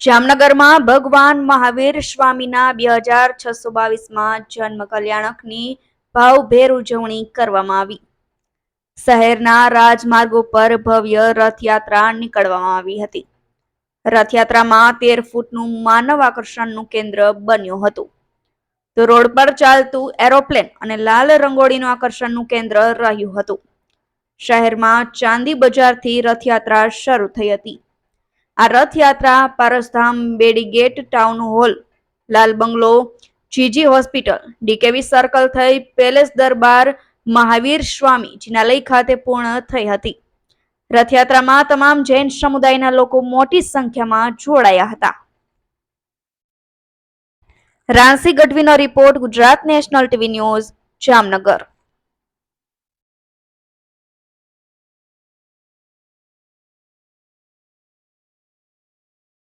જામનગરમાં ભગવાન મહાવીર સ્વામીના 2622માં જન્મ કલ્યાણકની ભાવભેર ઉજવણી કરવામાં આવી. શહેરના રાજમાર્ગો પર ભવ્ય રથયાત્રા નીકળવામાં આવી હતી. રથયાત્રામાં 13 ફૂટનું માનવ આકર્ષણનું કેન્દ્ર બન્યું હતું, તો રોડ પર ચાલતું એરોપ્લેન અને લાલ રંગોળીનું આકર્ષણનું કેન્દ્ર રહ્યું હતું. શહેરમાં ચાંદી બજારથી રથયાત્રા શરૂ થઈ હતી. આ રથયાત્રા પારસધામ, બેડીગેટ ટાઉન હોલ, લાલ બંગલો, જીજી હોસ્પિટલ, ડીકેવી સર્કલ થઈ પેલેસ દરબાર મહાવીર સ્વામી જિનાલય ખાતે પૂર્ણ થઈ હતી. રથયાત્રામાં તમામ જૈન સમુદાયના લોકો મોટી સંખ્યામાં જોડાયા હતા. રાંસી ગઢવીનો report, Gujarat national TV news, Jamnagar.